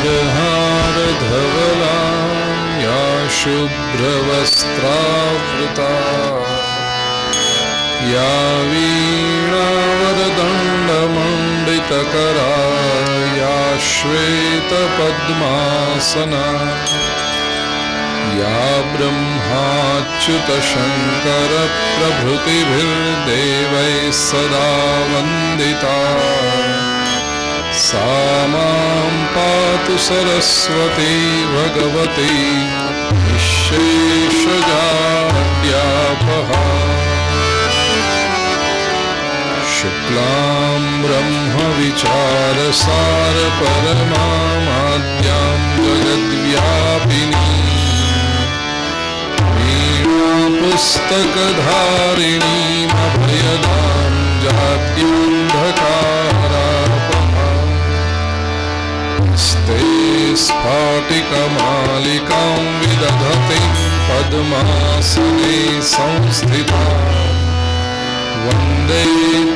धवला या शुभ्रवस्त्रावृता या वीणावरदण्डमण्डितकरा या श्वेतपद्मासना या ब्रह्माच्युतशङ्करप्रभृतिभिर्देवैः सदा वन्दिता सा मां पातु सरस्वती भगवती निःशेषजाड्यापहा शुक्लां ब्रह्मविचारसारपरमामाद्यां जगद्व्यापिनी पुस्तकधारिणीं अभयदां जात्युन्धकारापहां स्ते स्फाटिकमालिकां विदधतीं पद्मासने संस्थितां वन्दे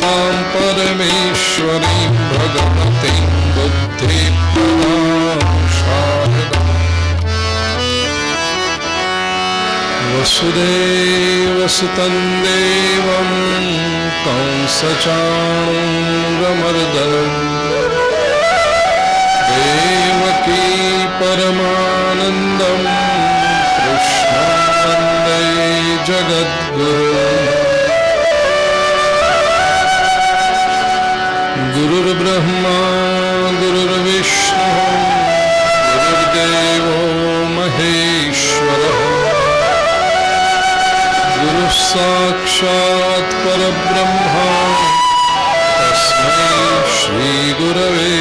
तां परमेश्वरीं भगवतीं बुद्धिप्रदां शारदाम् वसुदेवसुतं देवं कंसचाणूरमर्दनं देवकी परमानन्दं कृष्णं वन्दे जगद्गुरुम् गुरुर्ब्रह्मा गुरुर्विष्णुः गुरुर्देवो महेश्वरः गुरुः साक्षात् परब्रह्मा तस्मै श्रीगुरवे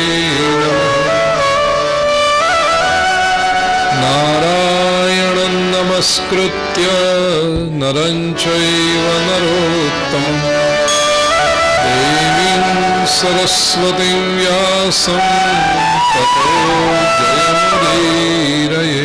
नमः नारायणं नमस्कृत्य नरं चैव नरोत्तमं देवीं सरस्वतीं व्यासं ततो जयमुदीरये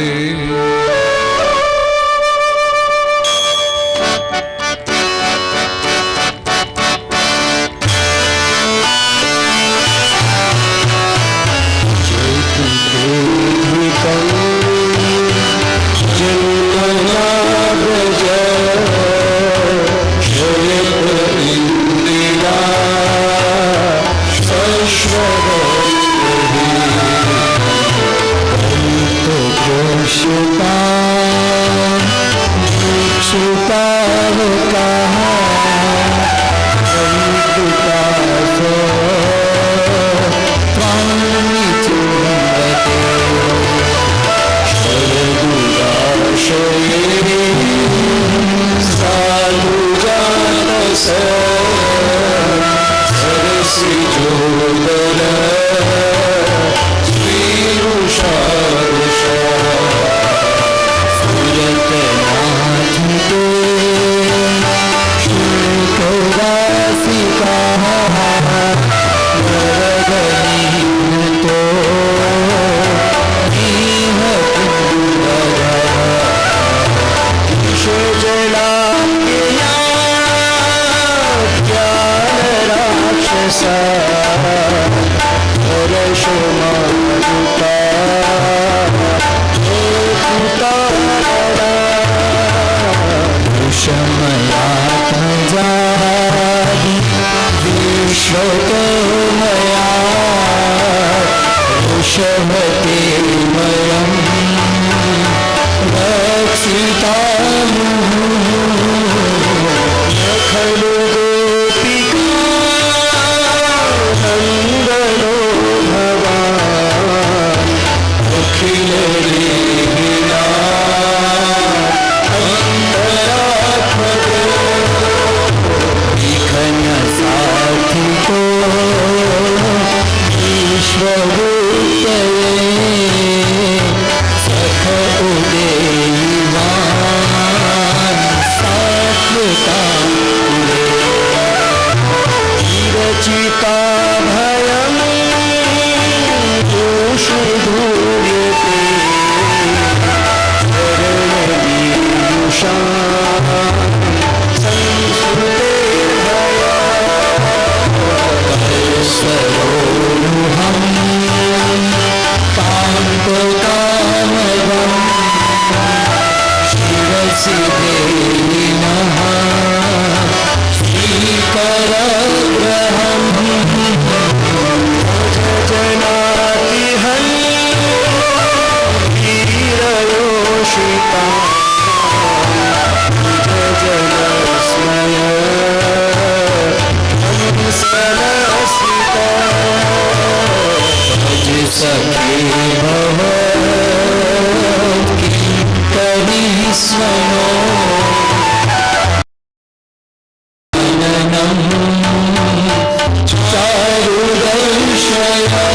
सिद्धेनः श्रीकरग्रहम् जनातिहन् वीरयोषिता जनस्मय हंसलसिता भज सखे भवत्किङ्करी स्वनो चारुदर्शया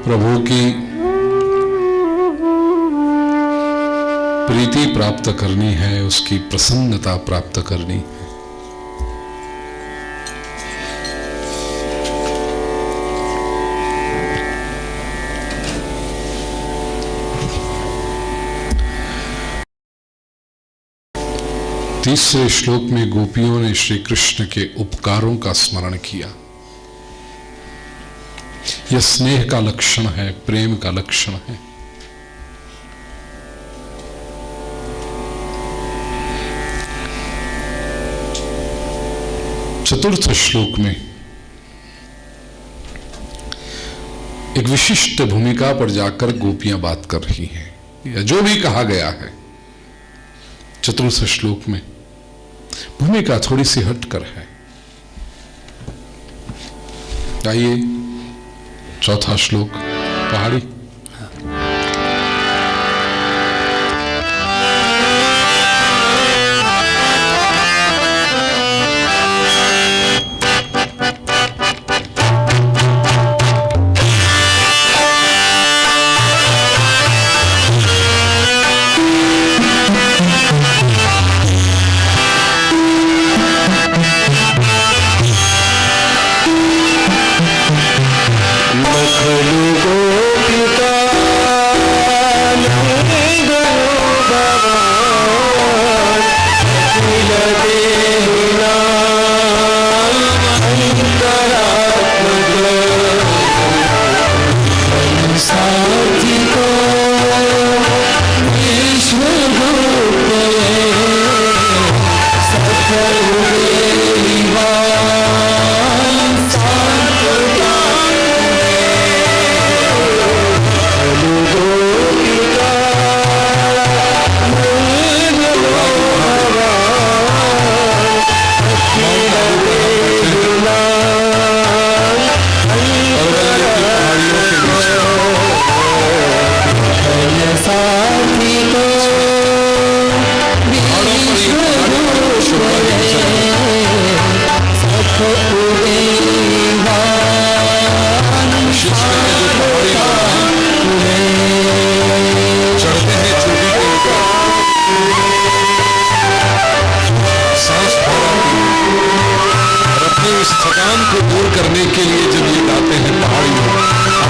प्रभु की प्रीति प्राप्त करनी है, उसकी प्रसन्नता प्राप्त करनी है। तीसरे श्लोक में गोपियों ने श्री कृष्ण के उपकारों का स्मरण किया। यह स्नेह का लक्षण है, प्रेम का लक्षण है। चतुर्थ श्लोक में एक विशिष्ट भूमिका पर जाकर गोपियां बात कर रही हैं, या जो भी कहा गया है चतुर्थ श्लोक में भूमिका थोड़ी सी हटकर है। आइए चौथा श्लोक पहाड़ी। खलु गोपिका के लिए जब ये गाते हैं पहाड़ी लोग,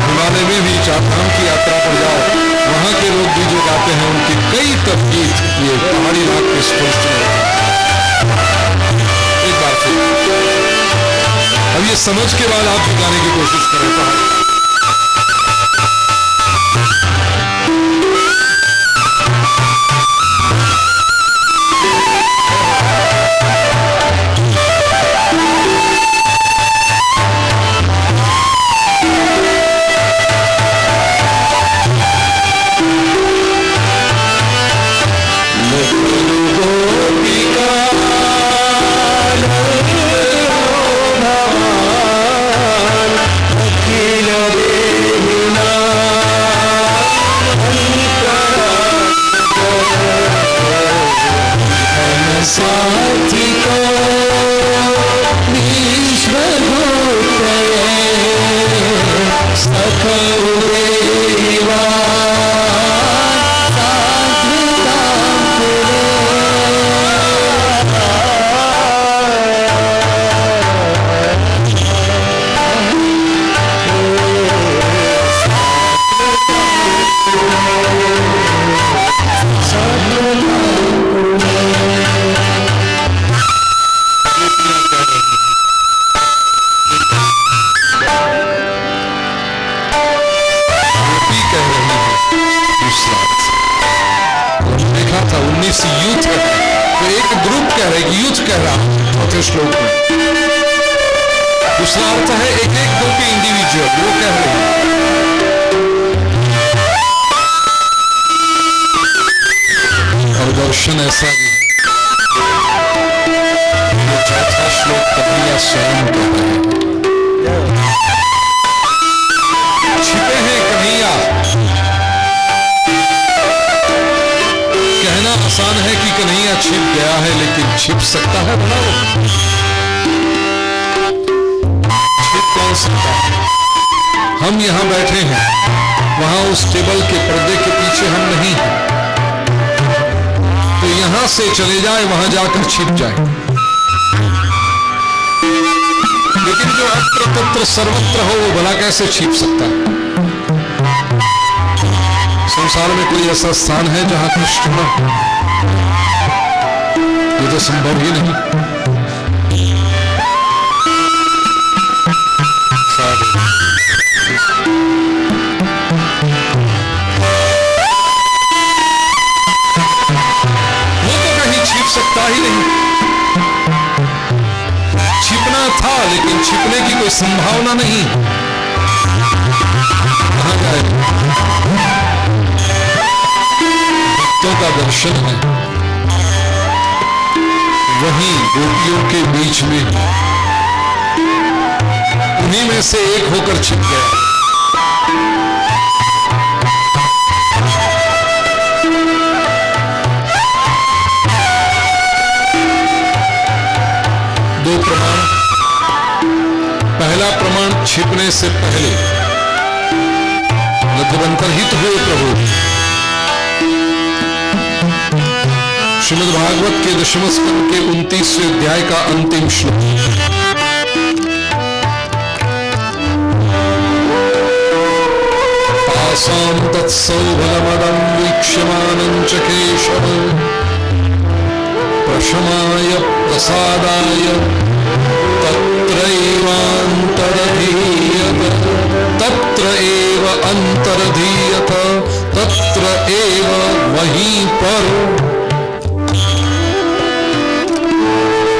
हिमालय में भी चारधाम की यात्रा पर जाओ, वहां के लोग भी जो गाते हैं उनके कई तफगीत ये पहाड़ी राग के स्पर्श में। एक बार फिर अब ये समझ के बाद आप भी गाने की कोशिश करें पहाड़ी। श्लोक में दूसरा अर्थ है एक एक गोपी इंडिविजुअल, वो कह रही है। और दर्शन ऐसा भी है, ये चौथा श्लोक कन्हैया स्वयं कह रहे हैं। छिपे हैं कन्हैया, कहना आसान है कि कन्हैया छिप गया है, लेकिन छिप सकता है भला वो? छिप कौन सकता है? हम यहां बैठे हैं, वहां उस टेबल के पर्दे के पीछे हम नहीं हैं, तो यहां से चले जाए वहां जाकर छिप जाए। लेकिन जो अत्र तत्र सर्वत्र हो वो भला कैसे छिप सकता है? संसार में कोई ऐसा स्थान है जहां कृष्ण न हो? ये तो संभव ही नहीं। वो तो कहीं छिप सकता ही नहीं। छिपना था लेकिन छिपने की कोई संभावना नहीं। कहां गए? भक्तों का दर्शन है, वहीं गोपियों के बीच में, उन्हीं में से एक होकर छिप गया। दो प्रमाण। पहला प्रमाण, छिपने से पहले अंतर्हित हुए प्रभु। श्रीमद् भागवत के दशम स्कंद के 29वें अध्याय का अंतिम श्लोक। तासां तत्सौभलमदं वीक्ष्यमानं च केशव प्रशमाय प्रसादाय तत्र एव अंतरधीयत तत्र एव वहीं पर।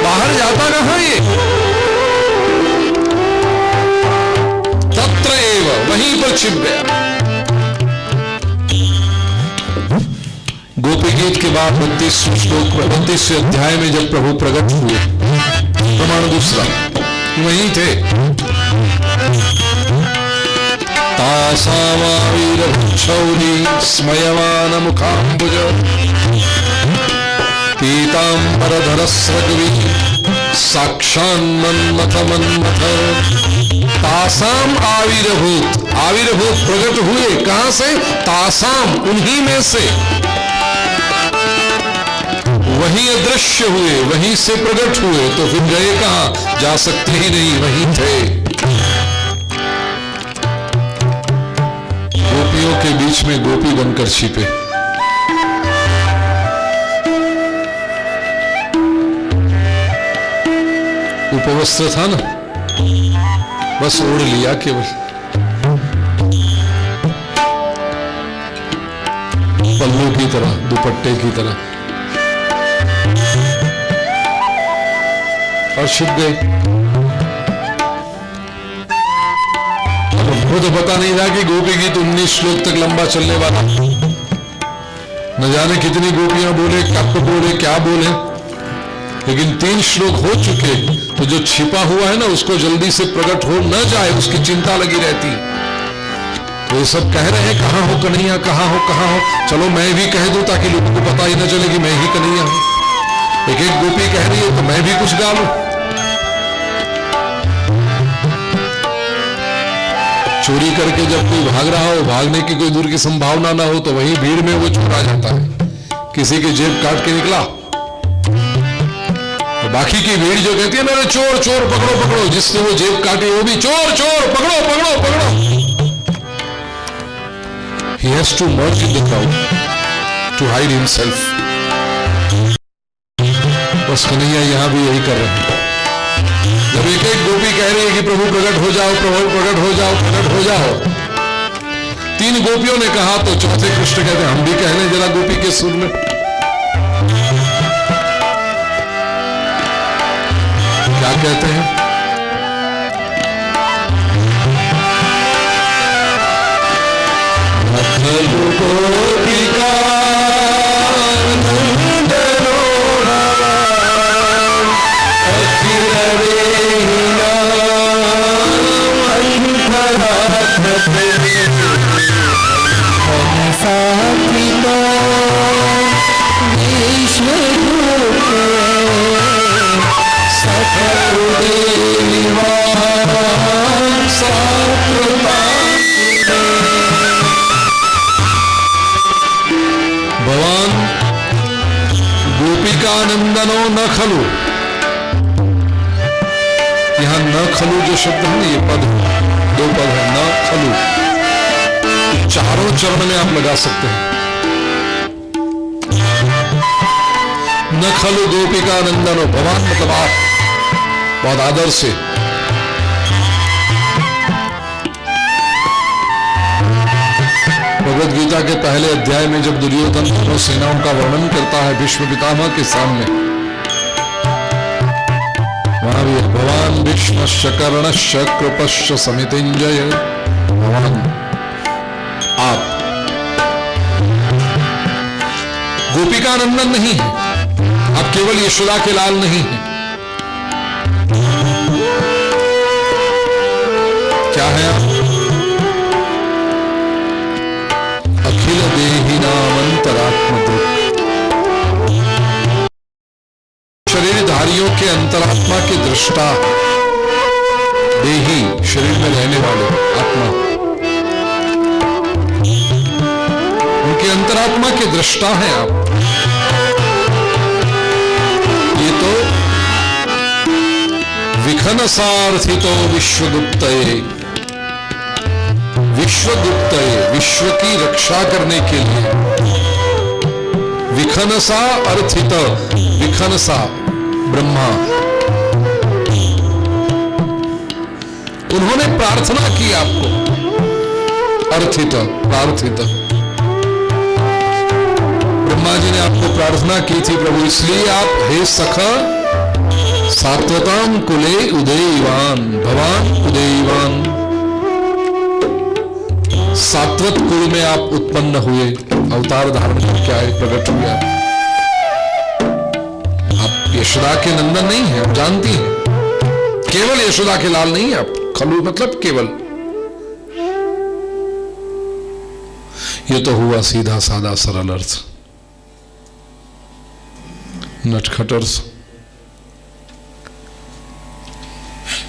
बाहर जाता कहां ये? तत्र एव, वहीं पर छिप गया। गोपी गीत के बाद 32वें श्लोक में 32वें अध्याय में जब प्रभु प्रकट हुए, प्रमाण दूसरा वहीं थे। तासामावीरभक्षौरी स्मयमान मुखाम्बुज पीताम्बरधरस्रग्वी साक्षान्मन्मथ मन्मथ। तासाम आविर्भूत, आविर्भूत प्रकट हुए कहां से? तासाम, उन्हीं में से। वहीं अदृश्य हुए, वहीं से प्रकट हुए, तो फिर गए कहां? जा सकते ही नहीं, वहीं थे। भी बनकर छिपे। उपवस्त्र था ना, बस ओढ़ लिया केवल, पल्लू की तरह, दुपट्टे की तरह, और छिप गए। अब हमको तो पता नहीं था कि गोपी गीत 19 श्लोक तक लंबा चलने वाला, न जाने कितनी गोपियां बोले, कब बोले, क्या बोले, लेकिन 3 श्लोक हो चुके, तो जो छिपा हुआ है ना उसको जल्दी से प्रकट हो न जाए उसकी चिंता लगी रहती। तो ये सब कह रहे हैं कहां हो कन्हैया, कहां हो, कहां हो, चलो मैं भी कह दूं ताकि लोगों को पता ही न चले कि मैं ही कन्हैया हूं। एक एक गोपी कह रही है तो मैं भी कुछ गा लूं। चोरी करके जब कोई भाग रहा हो, भागने की कोई दूर की संभावना ना हो, तो वहीं भीड़ में वो चोरा जाता है, किसी की जेब काट के निकला, तो बाकी की भीड़ जो कहती है ना चोर चोर पकड़ो पकड़ो, जिसने वो जेब काटी वो भी चोर चोर पकड़ो पकड़ो पकड़ो। He has to merge in the crowd to hide himself. बस कन्हैया यहां भी यही कर रहे हैं। जब एक एक गोपी कह रही है कि प्रभु प्रकट हो जाओ, प्रभु प्रकट हो जाओ, प्रकट हो जाओ, 3 गोपियों ने कहा तो चौथे कृष्ण कहते हैं हम भी कहने जरा गोपी के सुर में। क्या कहते हैं? भगवान गोपिका नंदनो न खलु, यहां न खलु जो शब्द है ना, ये पद 2 पद है, न खलु, चारों चरण में आप लगा सकते हैं। न खलु गोपिका नंदनो, भगवान मतलब आप, बहुत आदर से। भगवद गीता के पहले अध्याय में जब दुर्योधन दोनों सेनाओं का वर्णन करता है भीष्म पितामह के सामने, वहां भी भगवान भीष्मश्च कर्णश्च कृपश्च समितिंजय, भगवान आप गोपिका नंदन नहीं है, आप केवल यशोदा के लाल नहीं है। क्या है आप? अखिल देही नाम अंतरात्म दृक्, शरीरधारियों के अंतरात्मा के दृष्टा, देही शरीर में रहने वाले आत्मा, उनके अंतरात्मा के दृष्टा हैं आप। ये तो विखनसार्थितो विश्वगुप्तये, विश्वगुप्तये, विश्व की रक्षा करने के लिए, विखनसा अर्थित, विखनसा ब्रह्मा, उन्होंने प्रार्थना की आपको, अर्थित प्रार्थित, ब्रह्मा जी ने आपको प्रार्थना की थी प्रभु, इसलिए आप हे सखा सात्वताम कुले उदयवान, भवान उदयवान, सात्वत कुल में आप उत्पन्न हुए, अवतार धारण करके आए, प्रकट हुए। आप यशोदा के नंदन नहीं है, आप जानती हैं, केवल यशोदा के लाल नहीं है आप, खलु मतलब केवल। ये तो हुआ सीधा साधा सरल अर्थ, नटखट अर्थ।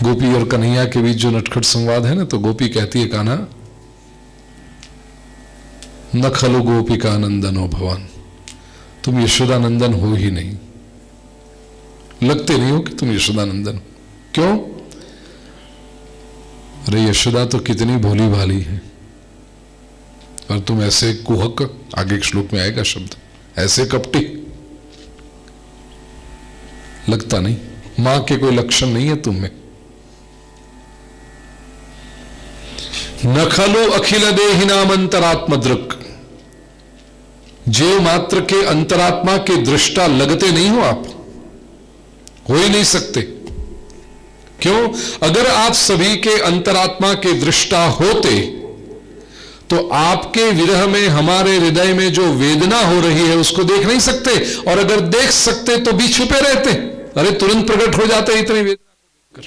गोपी और कन्हैया के बीच जो नटखट संवाद है ना, तो गोपी कहती है कान्हा न खलु गोपिका नंदनो भवान, तुम यशोदा नंदन हो ही नहीं, लगते नहीं हो कि तुम यशोदा नंदन हो। क्यों? अरे यशोदा तो कितनी भोली भाली है, पर तुम ऐसे कुहक, आगे एक श्लोक में आएगा शब्द, ऐसे कपटी, लगता नहीं, मां के कोई लक्षण नहीं है तुम में। न खलो अखिल देहिनाम अंतरात्म दृक्, जीव मात्र के अंतरात्मा के दृष्टा लगते नहीं हो आप, हो ही नहीं सकते। क्यों? अगर आप सभी के अंतरात्मा के दृष्टा होते तो आपके विरह में हमारे हृदय में जो वेदना हो रही है उसको देख नहीं सकते, और अगर देख सकते तो भी छुपे रहते, अरे तुरंत प्रकट हो जाते इतनी वेदना को देखकर।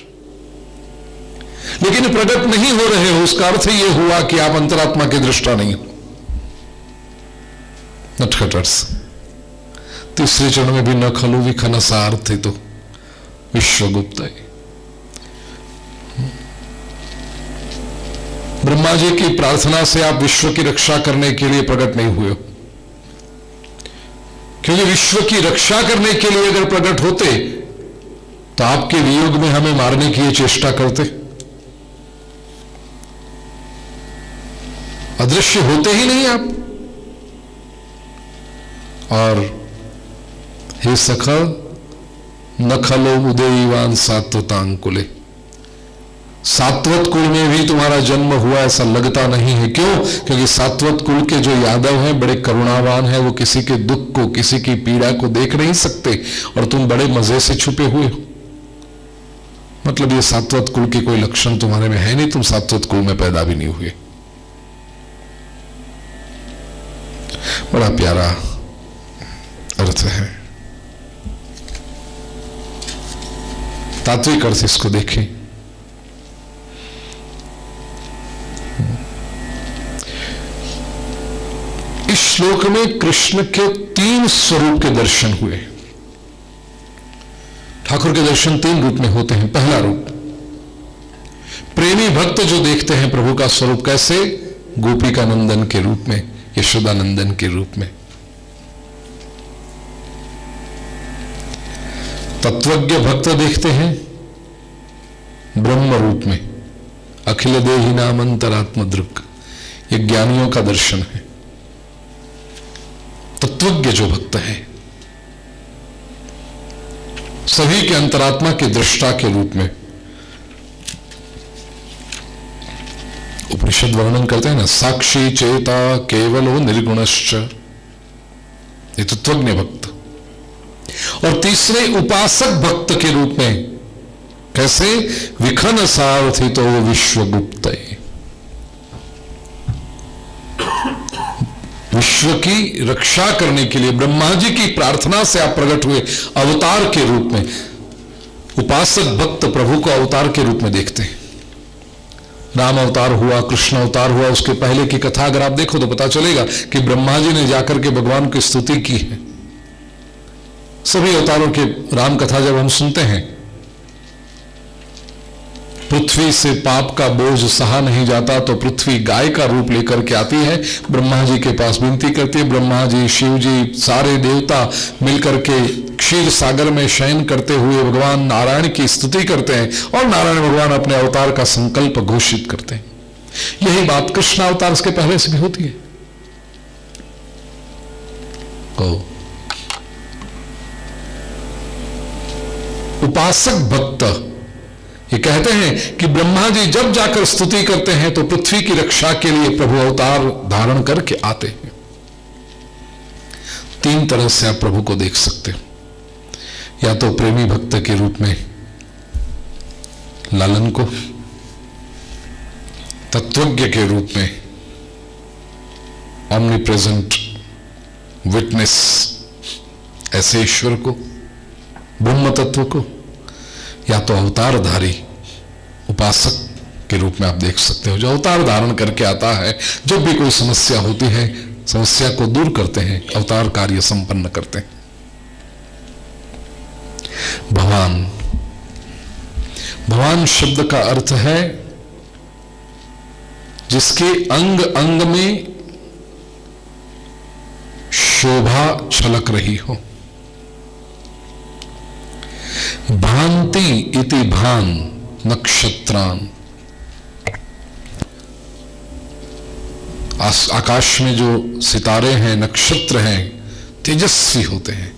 लेकिन प्रकट नहीं हो रहे हो, उसका अर्थ यह हुआ कि आप अंतरात्मा के दृष्टा नहीं हो। नटखटर्स तीसरे चरण में भी न खलु विखन सार्थ तो विश्वगुप्त है। ब्रह्मा जी की प्रार्थना से आप विश्व की रक्षा करने के लिए प्रकट नहीं हुए हो, क्योंकि विश्व की रक्षा करने के लिए अगर प्रकट होते तो आपके वियोग में हमें मारने की चेष्टा करते, अदृश्य होते ही नहीं आप। और हे सखा न खलो उदयवान सात्वतांकुले, सात्वत कुल में भी तुम्हारा जन्म हुआ ऐसा लगता नहीं है। क्यों? क्योंकि सात्वत कुल के जो यादव हैं बड़े करुणावान हैं, वो किसी के दुख को, किसी की पीड़ा को देख नहीं सकते, और तुम बड़े मजे से छुपे हुए हो। मतलब ये सात्वत कुल के कोई लक्षण तुम्हारे में है नहीं, तुम सात्वत कुल में पैदा भी नहीं हुए। बड़ा प्यारा अर्थ है, तात्विक अर्थ इसको देखें। इस श्लोक में कृष्ण के 3 स्वरूप के दर्शन हुए। ठाकुर के दर्शन 3 रूप में होते हैं। पहला रूप, प्रेमी भक्त जो देखते हैं प्रभु का स्वरूप, कैसे? गोपिका नंदन के रूप में, यशोदा नंदन के रूप में। तत्वज्ञ भक्त देखते हैं ब्रह्म रूप में, अखिल देहि नाम अंतरात्म दृक्, ये ज्ञानियों का दर्शन है। तत्वज्ञ जो भक्त है सभी के अंतरात्मा के दृष्टा के रूप में। उपनिषद वर्णन करते हैं ना, साक्षी चेता केवलो निर्गुणश्च, ये तत्वज्ञ भक्त। और तीसरे उपासक भक्त के रूप में, कैसे? विखन सारथितो विश्वगुप्त, विश्व की रक्षा करने के लिए ब्रह्मा जी की प्रार्थना से आप प्रकट हुए अवतार के रूप में। उपासक भक्त प्रभु को अवतार के रूप में देखते हैं। राम अवतार हुआ, कृष्ण अवतार हुआ, उसके पहले की कथा अगर आप देखो तो पता चलेगा कि ब्रह्मा जी ने जाकर के भगवान की स्तुति की है। सभी अवतारों के राम कथा जब हम सुनते हैं, पृथ्वी से पाप का बोझ सहा नहीं जाता तो पृथ्वी गाय का रूप लेकर के आती है, ब्रह्मा जी के पास विनती करती है। ब्रह्मा जी, शिव जी, सारे देवता मिलकर के क्षीर सागर में शयन करते हुए भगवान नारायण की स्तुति करते हैं, और नारायण भगवान अपने अवतार का संकल्प घोषित करते हैं। यही बात कृष्ण अवतार उसके पहले से भी होती है। उपासक भक्त ये कहते हैं कि ब्रह्मा जी जब जाकर स्तुति करते हैं तो पृथ्वी की रक्षा के लिए प्रभु अवतार धारण करके आते हैं। 3 तरह से आप प्रभु को देख सकते हो, या तो प्रेमी भक्त के रूप में लालन को, तत्वज्ञ के रूप में ऑमनी प्रेजेंट विटनेस ऐसे ईश्वर को, ब्रह्म तत्व को, या तो अवतारधारी उपासक के रूप में आप देख सकते हो, जो अवतार धारण करके आता है। जब भी कोई समस्या होती है, समस्या को दूर करते हैं, अवतार कार्य संपन्न करते हैं। भगवान, भगवान शब्द का अर्थ है जिसके अंग अंग में शोभा छलक रही हो। भांति इति भान नक्षत्रान, आकाश में जो सितारे हैं, नक्षत्र हैं, तेजस्वी होते हैं,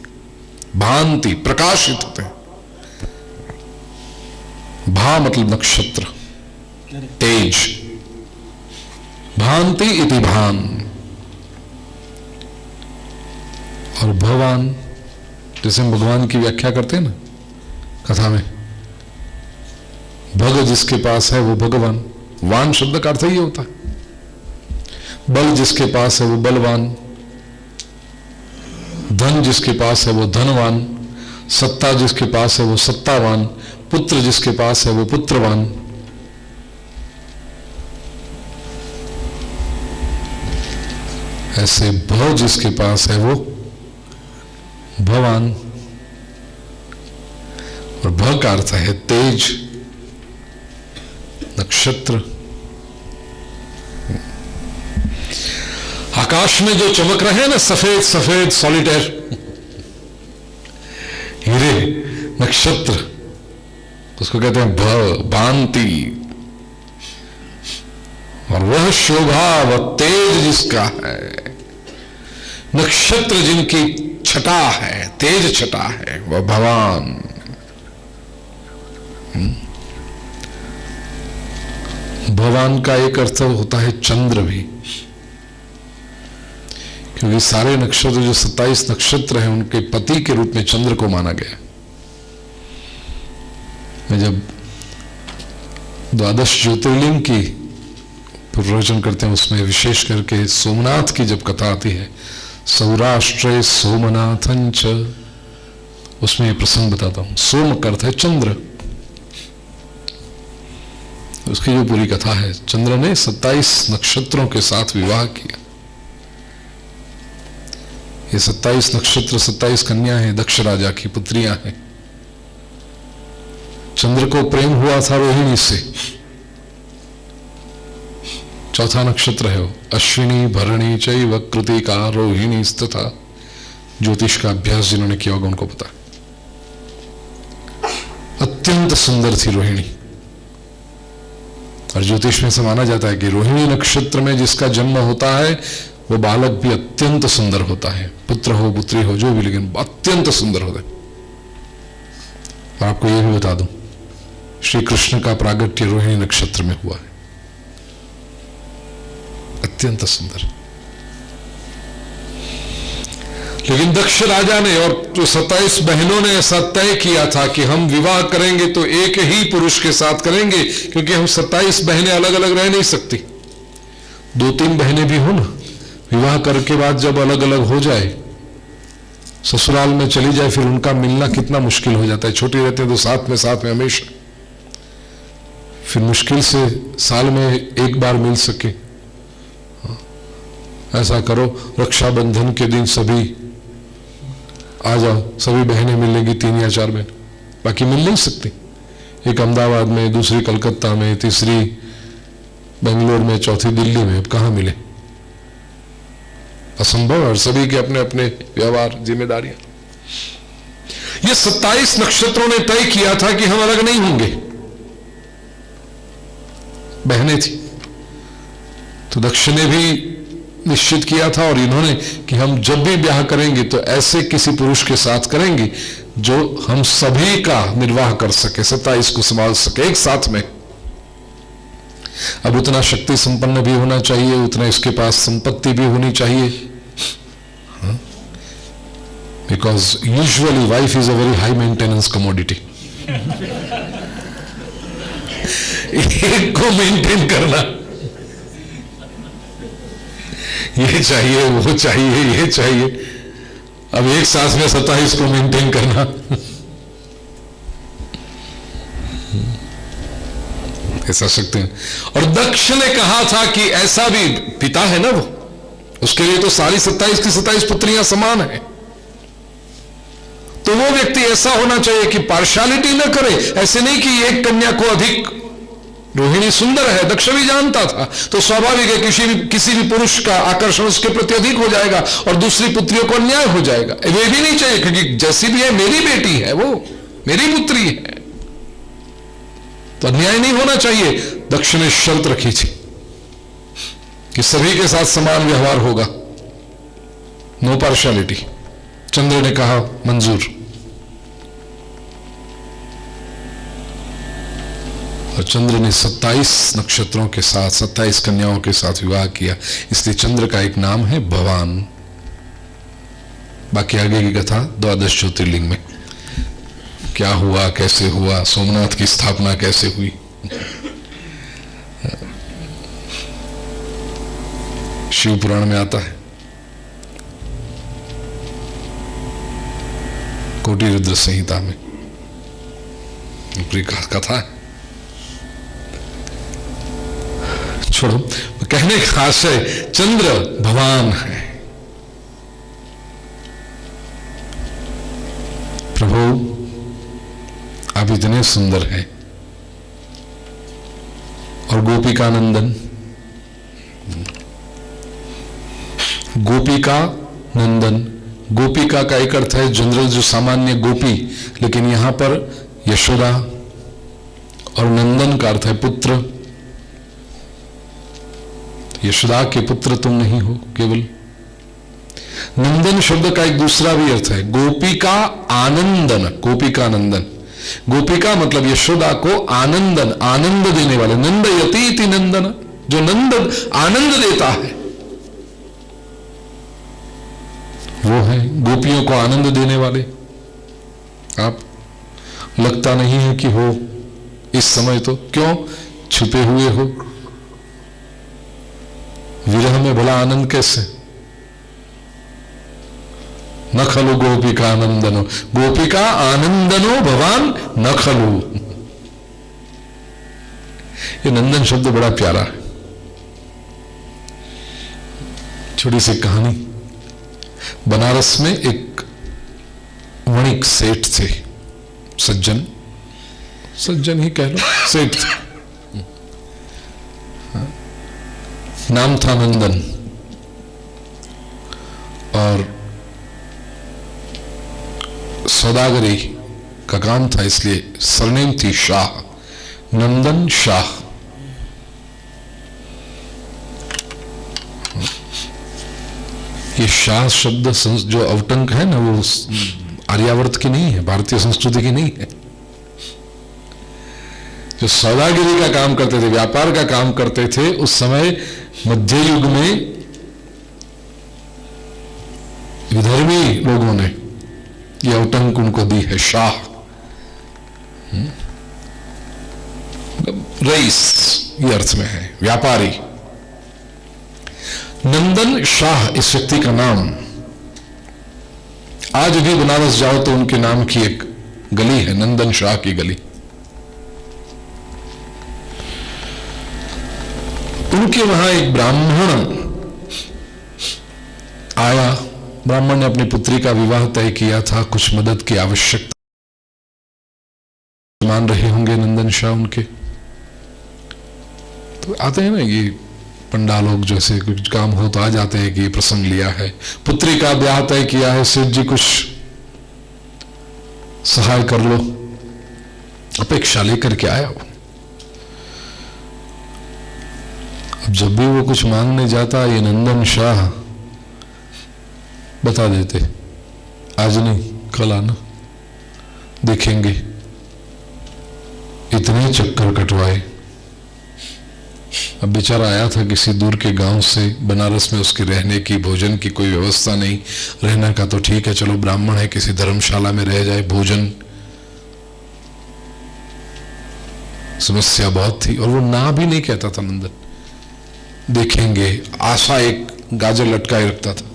भांति प्रकाशित होते हैं। भा मतलब नक्षत्र, तेज, भांति इति भान। और भगवान, जैसे हम भगवान की व्याख्या करते हैं ना कथा में, भग जिसके पास है वो भगवान। वान शब्द का अर्थ ही होता है बल, जिसके पास है वो बलवान, धन जिसके पास है वो धनवान, सत्ता जिसके पास है वो सत्तावान, पुत्र जिसके पास है वो पुत्रवान। ऐसे भव जिसके पास है वो भवान। और भ का अर्थ है तेज, नक्षत्र। आकाश में जो चमक रहे हैं ना, सफेद सफेद सॉलिटेयर हीरे, नक्षत्र, उसको कहते हैं भांति। और वह शोभा, वह तेज जिसका है, नक्षत्र जिनकी छटा है, तेज छटा है, वह भगवान। भगवान का एक अर्थ होता है चंद्र भी, क्योंकि सारे नक्षत्र जो 27 नक्षत्र हैं उनके पति के रूप में चंद्र को माना गया। मैं जब द्वादश ज्योतिर्लिंग की प्रवचन करते हैं उसमें विशेष करके सोमनाथ की जब कथा आती है, सौराष्ट्रे सोमनाथंच, उसमें यह प्रसंग बताता हूं। सोम का अर्थ है चंद्र, उसकी जो पूरी कथा है, चंद्र ने 27 नक्षत्रों के साथ विवाह किया। ये 27 नक्षत्र 27 कन्या हैं, दक्ष राजा की पुत्रियां हैं। चंद्र को प्रेम हुआ था रोहिणी से, चौथा नक्षत्र है वो, अश्विनी भरणी चैव कृतिका रोहिणी तथा। ज्योतिष का अभ्यास जिन्होंने किया होगा उनको पता। अत्यंत सुंदर थी रोहिणी, और ज्योतिष में से माना जाता है कि रोहिणी नक्षत्र में जिसका जन्म होता है वो बालक भी अत्यंत सुंदर होता है, पुत्र हो पुत्री हो जो भी, लेकिन अत्यंत सुंदर होता है। और आपको यह भी बता दूं, श्री कृष्ण का प्रागट्य रोहिणी नक्षत्र में हुआ है, अत्यंत सुंदर। लेकिन दक्ष राजा ने और जो 27 बहनों ने ऐसा तय किया था कि हम विवाह करेंगे तो एक ही पुरुष के साथ करेंगे, क्योंकि हम 27 बहनें अलग अलग रह नहीं सकती। 2-3 बहनें भी हो ना, विवाह करके बाद जब अलग अलग हो जाए, ससुराल में चली जाए, फिर उनका मिलना कितना मुश्किल हो जाता है। छोटी रहते हैं तो साथ में हमेशा, फिर मुश्किल से साल में एक बार मिल सके। ऐसा करो, रक्षाबंधन के दिन सभी आ जाओ, सभी बहनें मिलेंगी, 3 या 4 बहन, बाकी मिल नहीं सकती। एक अहमदाबाद में, दूसरी कलकत्ता में, तीसरी बेंगलोर में, चौथी दिल्ली में, अब कहां मिले, असंभव। और सभी के अपने अपने व्यवहार, जिम्मेदारियां। ये 27 नक्षत्रों ने तय किया था कि हम अलग नहीं होंगे, बहनें थी। तो दक्ष ने भी निश्चित किया था, और इन्होंने, कि हम जब भी ब्याह करेंगे तो ऐसे किसी पुरुष के साथ करेंगे जो हम सभी का निर्वाह कर सके, 27 को संभाल सके एक साथ में। अब उतना शक्ति संपन्न भी होना चाहिए, उतना इसके पास संपत्ति भी होनी चाहिए, because usually wife is a very high maintenance commodity. एक को मेंटेन करना, ये चाहिए वो चाहिए ये चाहिए, अब एक साथ में 27 को मेंटेन करना ऐसा सकते हैं। और दक्ष ने कहा था कि ऐसा भी, पिता है ना वो, उसके लिए तो सारी 27 की 27 पुत्रियां समान है। तो वो व्यक्ति ऐसा होना चाहिए कि पार्शियलिटी न करे, ऐसे नहीं कि एक कन्या को अधिक, रोहिणी सुंदर है, दक्ष भी जानता था, तो स्वाभाविक है किसी भी पुरुष का आकर्षण उसके प्रति अधिक हो जाएगा और दूसरी पुत्रियों को अन्याय हो जाएगा। वे भी नहीं चाहिए, क्योंकि जैसी भी है मेरी बेटी है, वो मेरी पुत्री है, तो अन्याय नहीं होना चाहिए। दक्ष ने शर्त रखी थी कि सभी के साथ समान व्यवहार होगा, नो पार्शियलिटी। चंद्र ने कहा मंजूर, और चंद्र ने 27 नक्षत्रों के साथ 27 कन्याओं के साथ विवाह किया। इसलिए चंद्र का एक नाम है भवान। बाकी आगे की कथा 12 ज्योतिर्लिंग में क्या हुआ, कैसे हुआ, सोमनाथ की स्थापना कैसे हुई, शिव पुराण में आता है। कोटि रुद्र संहिता में पूरी कथा है। छोड़ो, कहने का आशय चंद्र भगवान है। प्रभु आप इतने सुंदर हैं, और गोपिका नंदन, गोपिका नंदन, गोपिका का एक अर्थ है जनरल जो सामान्य गोपी, लेकिन यहां पर यशोदा, और नंदन का अर्थ है पुत्र। यशोदा के पुत्र तुम नहीं हो केवल। नंदन शब्द का एक दूसरा भी अर्थ है गोपिका आनंदन, गोपिका नंदन। गोपिका मतलब यशोदा को आनंदन, आनंद देने वाले, नंदयतीति नंदन, जो नंद आनंद देता है वो है गोपियों को आनंद देने वाले। आप लगता नहीं है कि हो इस समय, तो क्यों छुपे हुए हो विरह में, भला आनंद कैसे? न खलु गोपिका आनंदनो, गोपिका आनंदनो भवान न खलु। ये नंदन शब्द बड़ा प्यारा है। छोटी सी कहानी, बनारस में एक वणिक सेठ थे, सज्जन, सज्जन ही कह लो, सेठ थे, नाम था नंदन, और सौदागरी का काम था, इसलिए सरनेम थी शाह, नंदन शाह। ये शाह शब्द जो अवटंक है ना, वो आर्यावर्त की नहीं है, भारतीय संस्कृति की नहीं है। जो सौदागिरी का काम करते थे, व्यापार का काम करते थे, उस समय मध्य युग में विधर्मी लोगों ने ये अवटंक उनको दी है, शाह, रईस ये अर्थ में है, व्यापारी। नंदन शाह इस व्यक्ति का नाम। आज भी बनारस जाओ तो उनके नाम की एक गली है, नंदन शाह की गली। उनके वहां एक ब्राह्मण आया, ब्राह्मण ने अपनी पुत्री का विवाह तय किया था, कुछ मदद की आवश्यकता मान रहे होंगे नंदन शाह उनके। तो आते हैं ना ये पंडा लोग, जैसे कुछ काम हो तो आ जाते हैं कि ये प्रसंग लिया है, पुत्री का ब्याह तय किया है, सेठ जी कुछ सहाय कर लो, अपेक्षा लेकर के आया वो। अब जब भी वो कुछ मांगने जाता, ये नंदन शाह बता देते, आज नहीं कल आना, देखेंगे। इतने चक्कर कटवाए। अब बेचारा आया था किसी दूर के गांव से, बनारस में उसके रहने की, भोजन की कोई व्यवस्था नहीं। रहना का तो ठीक है, चलो ब्राह्मण है, किसी धर्मशाला में रह जाए, भोजन, समस्या बहुत थी। और वो ना भी नहीं कहता था नंदन, देखेंगे, आशा एक गाजर लटकाए रखता था।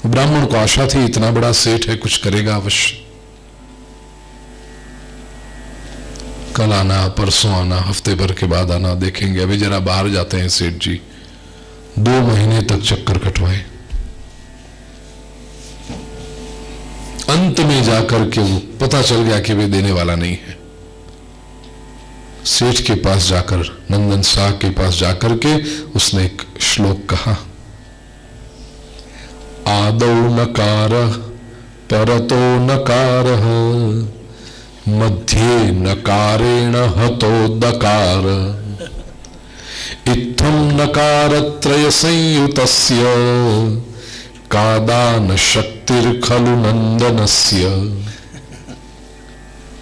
ब्राह्मण को आशा थी, इतना बड़ा सेठ है, कुछ करेगा अवश्य, कल आना, परसों आना, हफ्ते भर के बाद आना, देखेंगे। अभी जरा बाहर जाते हैं सेठ जी। 2 महीने तक चक्कर कटवाए, अंत में जाकर के वो पता चल गया कि वे देने वाला नहीं है। सेठ के पास जाकर, नंदन शाह के पास जाकर के उसने एक श्लोक कहा, आदौ नकार परतो नकार मध्ये नकारेण हतो दकार। इत्थं नकारत्रय संयुतस्य कादान शक्तिर्खलु नंदनस्य।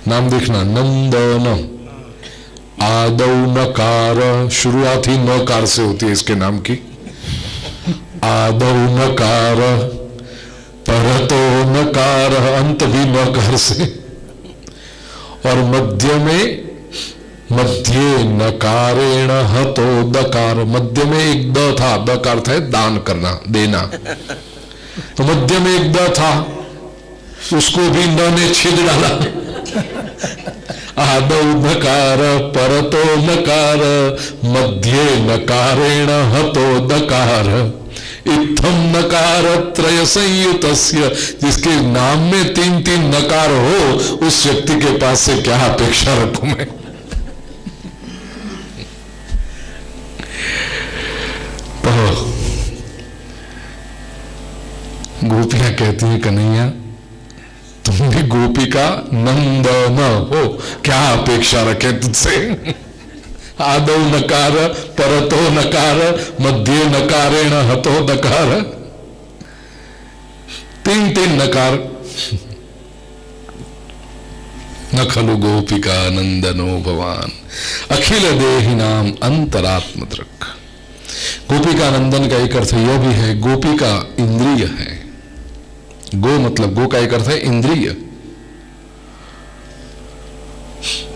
नाम देखना, नंदन, आदौ नकार, शुरुआत ही नकार से होती है इसके नाम की। आदौ नकार, परतो नकार, अंत भी नकार से, और मध्य में मध्य नकारेण हतो दकार। मध्य में एक द था, द का अर्थ है दान करना, देना, तो मध्य में एक द था, उसको भी न ने छेद डाला। आदौ नकार परतो नकार मध्ये नकारेण हतो दकार। इत्थम नकार त्रय संयुतस्य, जिसके नाम में 3-3 नकार हो, उस व्यक्ति के पास से क्या अपेक्षा रखूं मैं। गोपियां कहती हैं, कन्हैया तुम भी गोपिका नंदन हो, क्या अपेक्षा रखे तुझसे। आदौ नकार परतो नकार मध्य नकारेण हतो दकार, 3-3 नकार। न खलु गोपिका नंदनो भवान अखिल देहि नाम अंतरात्म दृक्। गोपिका नंदन का एक अर्थ यह भी है, गोपी का इंद्रिय है। गो मतलब, गो का एक अर्थ है इंद्रिय,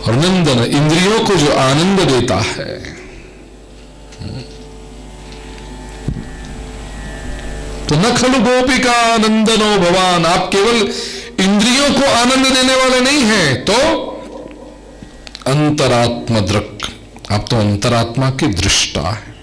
और नंदन इंद्रियों को जो आनंद देता है। तो न खलु गोपिका नंदनो भवान, आप केवल इंद्रियों को आनंद देने वाले नहीं हैं, तो अंतरात्म दृक्, आप तो अंतरात्मा के दृष्टा है।